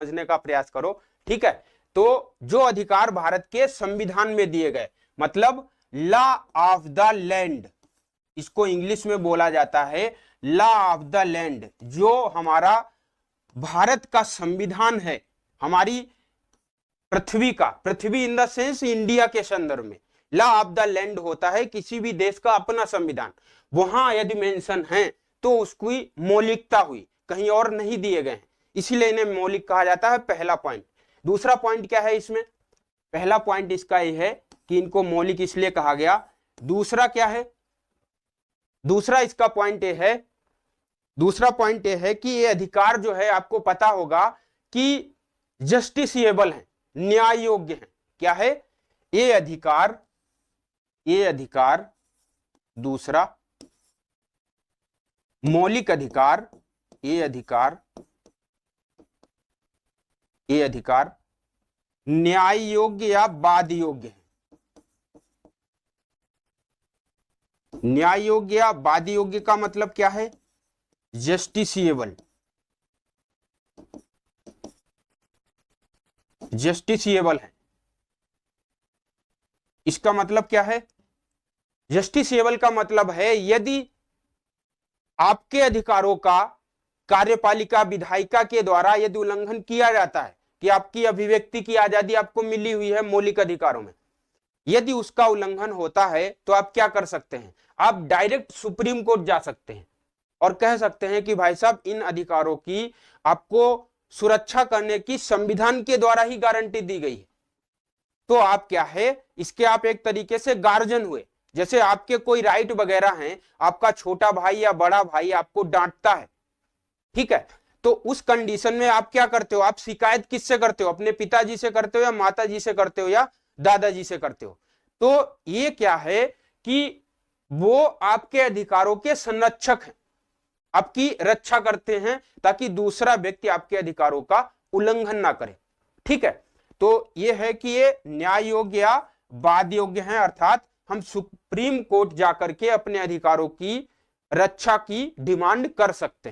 समझने का प्रयास करो, ठीक है। तो जो अधिकार भारत के संविधान में दिए गए, मतलब लॉ ऑफ द लैंड, इसको इंग्लिश में बोला जाता है लॉ ऑफ द लैंड, जो हमारा भारत का संविधान है, हमारी पृथ्वी का, पृथ्वी इन द सेंस इंडिया के संदर्भ में लॉ ऑफ द लैंड होता है किसी भी देश का अपना संविधान। वहां यदि मेंशन है तो उसकी मौलिकता हुई, कहीं और नहीं दिए गए हैं, इसीलिए इन्हें मौलिक कहा जाता है, पहला पॉइंट। दूसरा पॉइंट क्या है इसमें, पहला पॉइंट इसका यह है कि इनको मौलिक इसलिए कहा गया। दूसरा क्या है, दूसरा इसका पॉइंट यह है, दूसरा पॉइंट यह है कि ये अधिकार जो है आपको पता होगा कि जस्टिसिएबल है, न्याय योग्य है। क्या है ये अधिकार, ये अधिकार, दूसरा मौलिक अधिकार, ये अधिकार, ये अधिकार न्याय योग्य या वाद योग्य है। न्याय योग्य या वाद योग्य का मतलब क्या है, जस्टिसिएबल, जस्टिसिएबल है। इसका मतलब क्या है, जस्टिसिएबल का मतलब है यदि आपके अधिकारों का कार्यपालिका विधायिका के द्वारा यदि उल्लंघन किया जाता है, कि आपकी अभिव्यक्ति की आजादी आपको मिली हुई है मौलिक अधिकारों में, यदि उसका उल्लंघन होता है तो आप क्या कर सकते हैं, आप डायरेक्ट सुप्रीम कोर्ट जा सकते हैं और कह सकते हैं कि भाई साहब इन अधिकारों की आपको सुरक्षा करने की संविधान के द्वारा ही गारंटी दी गई है। तो आप क्या है, इसके आप एक तरीके से गार्जियन हुए। जैसे आपके कोई राइट वगैरह हैं, आपका छोटा भाई या बड़ा भाई आपको डांटता है, ठीक है, तो उस कंडीशन में आप क्या करते हो, आप शिकायत किससे करते हो, अपने पिताजी से करते हो या माताजी से करते हो या दादाजी से करते हो। तो ये क्या है कि वो आपके अधिकारों के संरक्षक हैं, आपकी रक्षा करते हैं ताकि दूसरा व्यक्ति आपके अधिकारों का उल्लंघन ना करे, ठीक है। तो ये है कि ये न्याय योग्य या वाद योग्य है, अर्थात हम सुप्रीम कोर्ट जाकर के अपने अधिकारों की रक्षा की डिमांड कर सकते हैं।